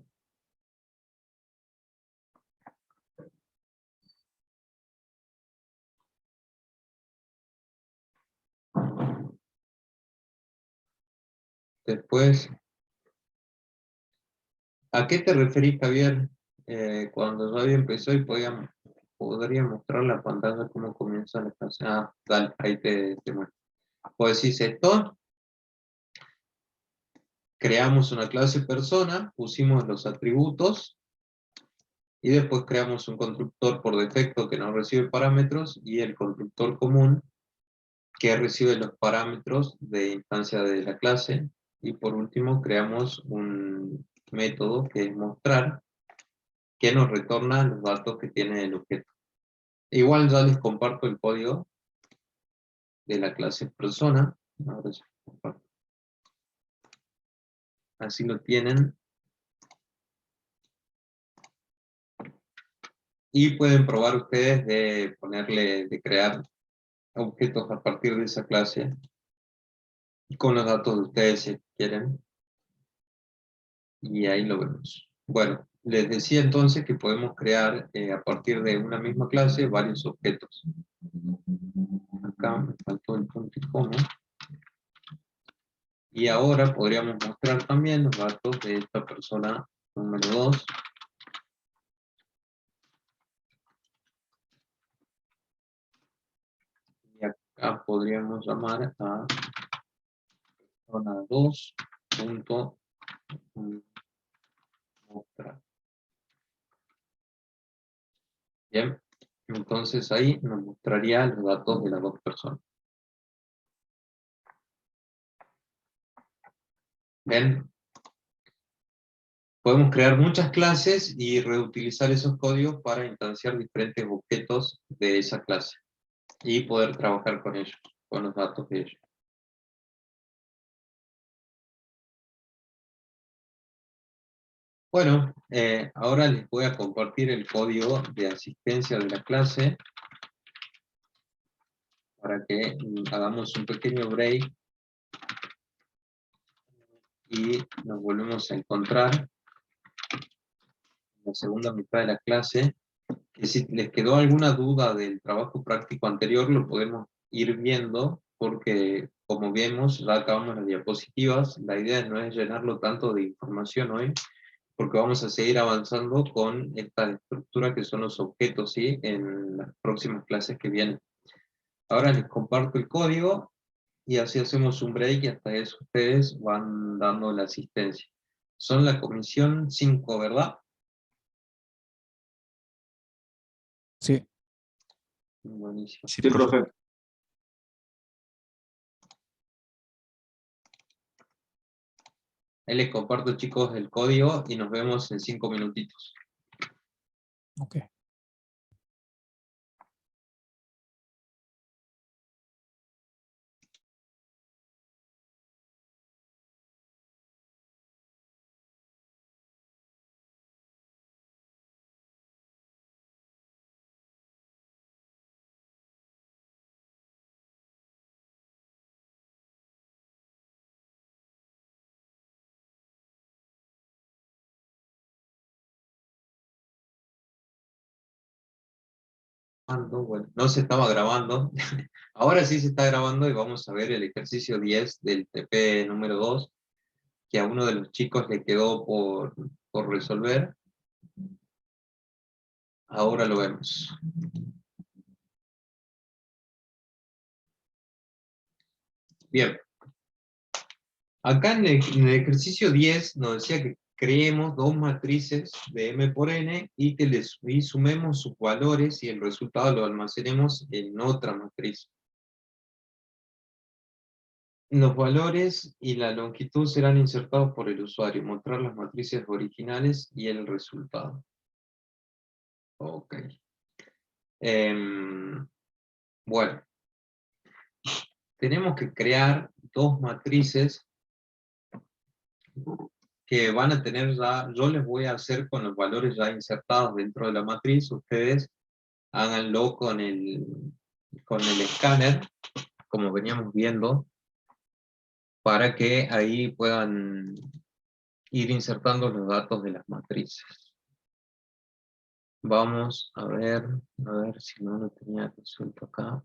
Después, ¿a qué te referís, Javier? Cuando Javier empezó y podría mostrar la pantalla cómo comienza la clase. Ah, dale, ahí te muestro. Pues decís esto, creamos una clase persona, pusimos los atributos, y después creamos un constructor por defecto que no recibe parámetros, y el constructor común que recibe los parámetros de instancia de la clase, y por último creamos un método que es mostrar, que nos retorna los datos que tiene el objeto. Igual ya les comparto el código de la clase persona. Ahora sí, comparto. Así lo tienen. Y pueden probar ustedes de ponerle, de crear objetos a partir de esa clase con los datos de ustedes si quieren. Y ahí lo vemos. Bueno, les decía entonces que podemos crear a partir de una misma clase varios objetos. Acá me faltó el punto y coma. Y ahora podríamos mostrar también los datos de esta persona número 2. Y acá podríamos llamar a persona 2. Mostrar. Bien, entonces ahí nos mostraría los datos de las dos personas. ¿Ven? Podemos crear muchas clases y reutilizar esos códigos para instanciar diferentes objetos de esa clase y poder trabajar con ellos, con los datos de ellos. Bueno, ahora les voy a compartir el código de asistencia de la clase para que hagamos un pequeño break y nos volvemos a encontrar en la segunda mitad de la clase. Que si les quedó alguna duda del trabajo práctico anterior, lo podemos ir viendo, porque como vemos, ya acabamos las diapositivas. La idea no es llenarlo tanto de información hoy, porque vamos a seguir avanzando con esta estructura que son los objetos, ¿sí? En las próximas clases que vienen. Ahora les comparto el código y así hacemos un break y hasta eso ustedes van dando la asistencia. Son la comisión 5, ¿verdad? Sí. Buenísimo. Sí, Sí, profe. profe. Ahí les comparto, chicos, el código y nos vemos en 5 minutitos. Ok. Bueno, no se estaba grabando. Ahora sí se está grabando y vamos a ver el ejercicio 10 del TP número 2, que a uno de los chicos le quedó por resolver. Ahora lo vemos. Bien. Acá en el ejercicio 10 nos decía que creemos dos matrices de M por N y que y sumemos sus valores y el resultado lo almacenemos en otra matriz. Los valores y la longitud serán insertados por el usuario, mostrar las matrices originales y el resultado. Ok. Bueno, tenemos que crear dos matrices que van a tener ya, yo les voy a hacer con los valores ya insertados dentro de la matriz, ustedes háganlo con el escáner, como veníamos viendo, para que ahí puedan ir insertando los datos de las matrices. Vamos a ver si no lo tenía resuelto acá.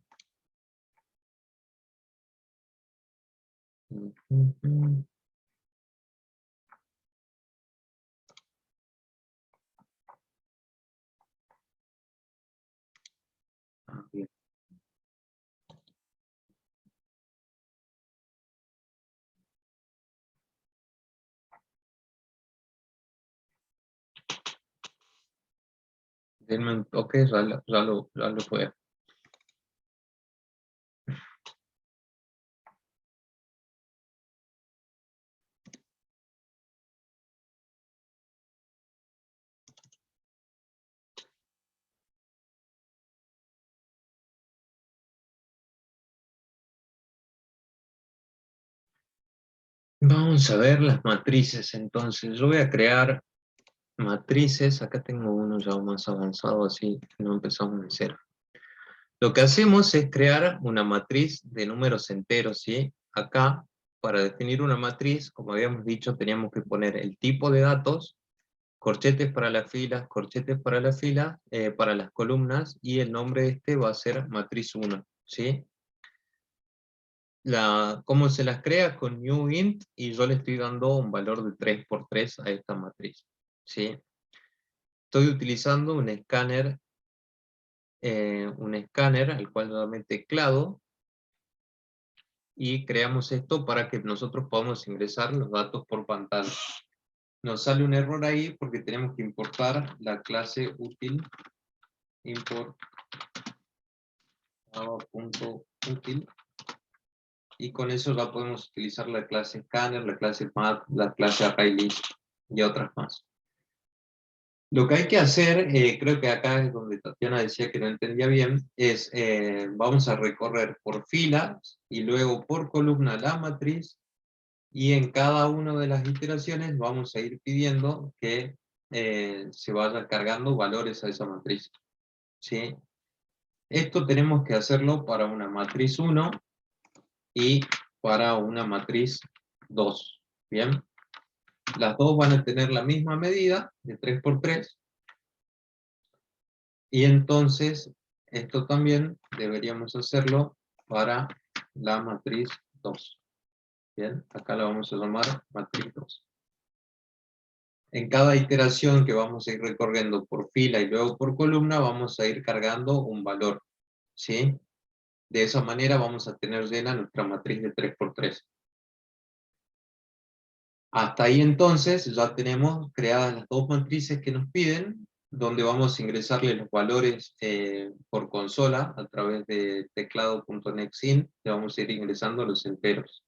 Bien. Denme un toque, ya lo fue. Vamos a ver las matrices, entonces. Yo voy a crear matrices. Acá tengo uno ya más avanzado, así no empezamos de cero. Lo que hacemos es crear una matriz de números enteros, ¿sí? Acá, para definir una matriz, como habíamos dicho, teníamos que poner el tipo de datos, corchetes para las filas, corchetes para las filas, para las columnas, y el nombre de este va a ser matriz 1, ¿sí? ¿Cómo se las crea? Con new int, y yo le estoy dando un valor de 3×3 a esta matriz, ¿sí? Estoy utilizando un escáner al cual nuevamente teclado, y creamos esto para que nosotros podamos ingresar los datos por pantalla. Nos sale un error ahí porque tenemos que importar la clase útil, import java.util, y con eso ya podemos utilizar la clase scanner, la clase mat, la clase arraylist y otras más. Lo que hay que hacer, creo que acá es donde Tatiana decía que no entendía bien, es vamos a recorrer por filas y luego por columna la matriz, y en cada una de las iteraciones vamos a ir pidiendo que se vaya cargando valores a esa matriz, ¿sí? Esto tenemos que hacerlo para una matriz 1 y para una matriz 2, ¿bien? Las dos van a tener la misma medida de 3×3, y entonces esto también deberíamos hacerlo para la matriz 2. Bien, acá la vamos a llamar matriz 2. En cada iteración que vamos a ir recorriendo por fila y luego por columna, vamos a ir cargando un valor, ¿sí? De esa manera vamos a tener llena nuestra matriz de 3×3. Hasta ahí entonces ya tenemos creadas las dos matrices que nos piden, donde vamos a ingresarle los valores por consola a través de teclado.nextInt, le vamos a ir ingresando los enteros.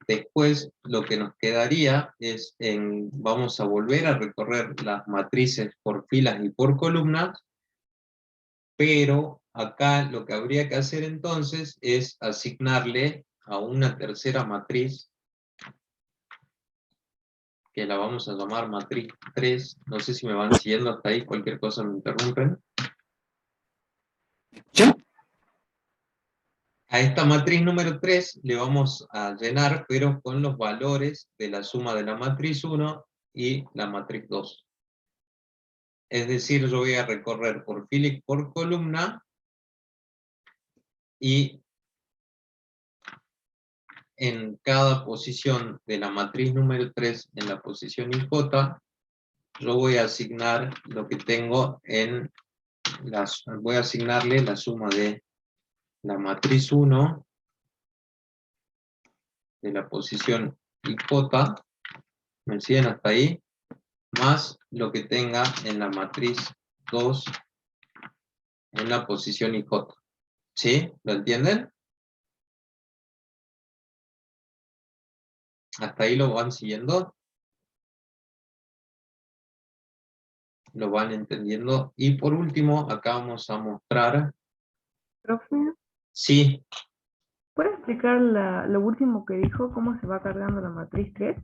Después lo que nos quedaría es, vamos a volver a recorrer las matrices por filas y por columnas, pero acá lo que habría que hacer entonces es asignarle a una tercera matriz, que la vamos a llamar matriz 3, no sé si me van siguiendo hasta ahí, cualquier cosa me interrumpen. ¿Sí? A esta matriz número 3 le vamos a llenar, pero con los valores de la suma de la matriz 1 y la matriz 2. Es decir, yo voy a recorrer por fila y por columna, y en cada posición de la matriz número 3, en la posición IJ, yo voy a asignar lo que tengo en voy a asignarle la suma de la matriz 1 de la posición IJ, ¿me siguen hasta ahí? Más lo que tenga en la matriz 2 en la posición IJ. ¿Sí? ¿Lo entienden? ¿Hasta ahí lo van siguiendo? ¿Lo van entendiendo? Y por último, acá vamos a mostrar... Profe, Sí, ¿puede explicar lo último que dijo? ¿Cómo se va cargando la matriz 3?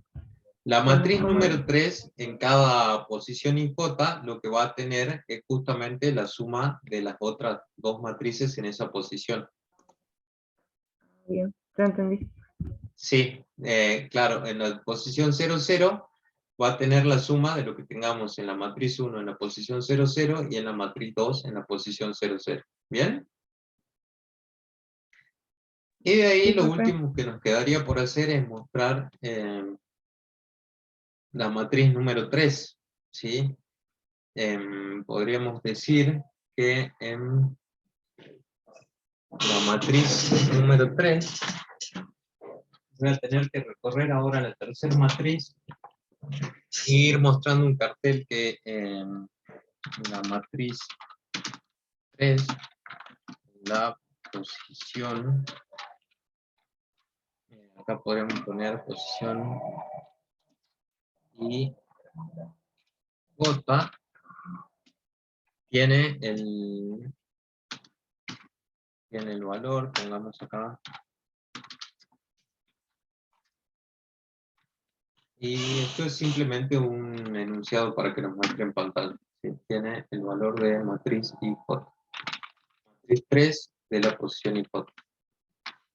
la matriz ¿Cómo número es? 3 en cada posición IJ lo que va a tener es justamente la suma de las otras dos matrices en esa posición. Bien, ya entendí. Sí, claro, en la posición 0, 0 va a tener la suma de lo que tengamos en la matriz 1 en la posición 0, 0 y en la matriz 2 en la posición 0, 0. ¿Bien? Y de ahí Sí, lo profe. último que nos quedaría por hacer es mostrar la matriz número 3, ¿sí? Podríamos decir que en la matriz número 3 voy a tener que recorrer ahora la tercera matriz e ir mostrando un cartel que la matriz 3, la posición, acá podemos poner posición y J, tiene el valor, pongamos acá, y esto es simplemente un enunciado para que nos muestre en pantalla. ¿Sí? Tiene el valor de matriz IJ. Matriz 3 de la posición IJ.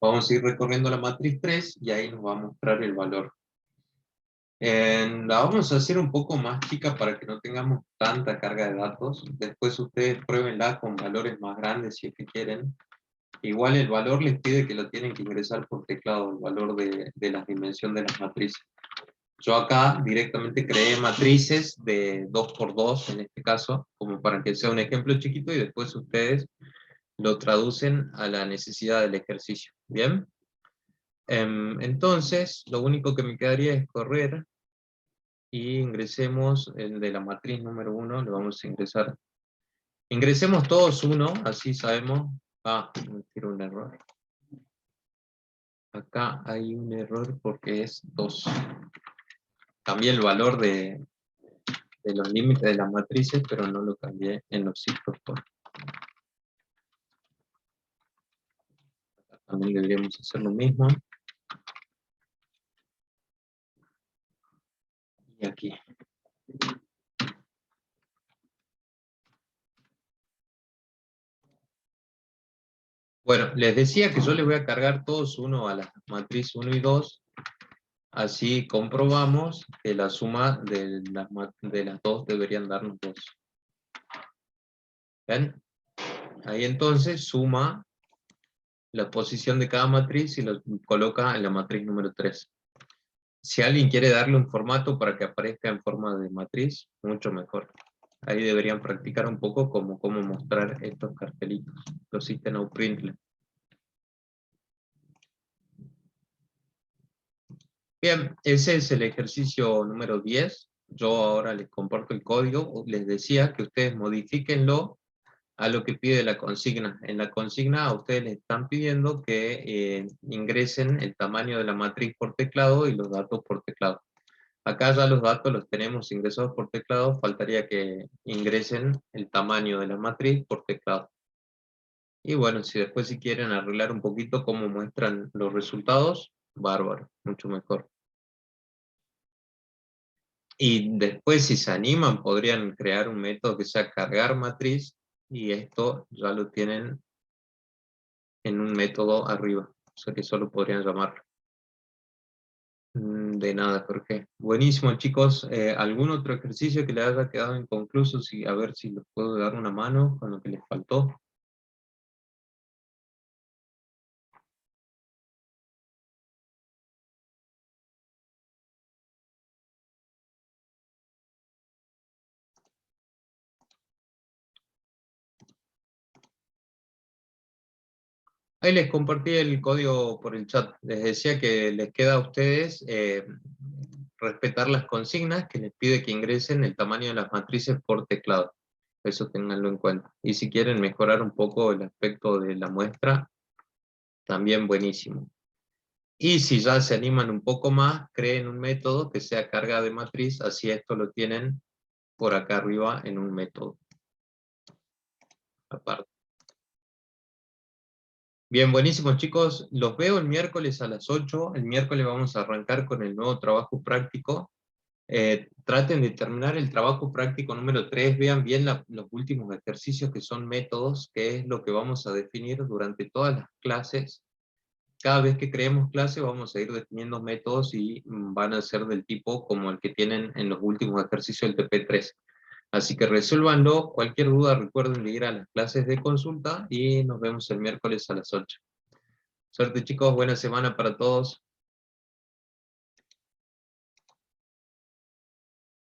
Vamos a ir recorriendo la matriz 3 y ahí nos va a mostrar el valor. La vamos a hacer un poco más chica para que no tengamos tanta carga de datos. Después ustedes pruébenla con valores más grandes si es que quieren. Igual el valor les pide que lo tienen que ingresar por teclado, el valor de la dimensión de las matrices. Yo acá directamente creé matrices de 2×2 en este caso, como para que sea un ejemplo chiquito, y después ustedes lo traducen a la necesidad del ejercicio. ¿Bien? Entonces, lo único que me quedaría es correr y ingresemos el de la matriz número 1, le vamos a ingresar. Ingresemos todos 1, así sabemos. Me tiro un error. Acá hay un error porque es 2. Cambié el valor de los límites de las matrices, pero no lo cambié en los ciclos. También deberíamos hacer lo mismo. Y aquí. Bueno, les decía que yo les voy a cargar todos 1 a la matriz 1 y 2. Así comprobamos que la suma de las dos deberían darnos 2. ¿Ven? Ahí entonces suma la posición de cada matriz y lo coloca en la matriz número 3. Si alguien quiere darle un formato para que aparezca en forma de matriz, mucho mejor. Ahí deberían practicar un poco cómo mostrar estos cartelitos, los System Out Println. Bien, ese es el ejercicio número 10. Yo ahora les comparto el código. Les decía que ustedes modifíquenlo a lo que pide la consigna. En la consigna a ustedes les están pidiendo que ingresen el tamaño de la matriz por teclado y los datos por teclado. Acá ya los datos los tenemos ingresados por teclado, faltaría que ingresen el tamaño de la matriz por teclado. Y bueno, si quieren arreglar un poquito cómo muestran los resultados, bárbaro, mucho mejor. Y después, si se animan, podrían crear un método que sea cargar matriz, y esto ya lo tienen en un método arriba. O sea que solo podrían llamarlo. De nada, Jorge. Buenísimo, chicos. ¿Algún otro ejercicio que les haya quedado inconcluso? Sí, a ver si les puedo dar una mano con lo que les faltó. Ahí les compartí el código por el chat. Les decía que les queda a ustedes respetar las consignas que les pide que ingresen el tamaño de las matrices por teclado. Eso ténganlo en cuenta. Y si quieren mejorar un poco el aspecto de la muestra, también buenísimo. Y si ya se animan un poco más, creen un método que sea carga de matriz, así esto lo tienen por acá arriba en un método aparte. Bien, buenísimo, chicos. Los veo el miércoles a las 8. El miércoles vamos a arrancar con el nuevo trabajo práctico. Traten de terminar el trabajo práctico número 3. Vean bien los últimos ejercicios que son métodos, que es lo que vamos a definir durante todas las clases. Cada vez que creemos clase vamos a ir definiendo métodos y van a ser del tipo como el que tienen en los últimos ejercicios del TP3. Así que resuélvanlo. Cualquier duda recuerden de ir a las clases de consulta y nos vemos el miércoles a las 8. Suerte, chicos, buena semana para todos.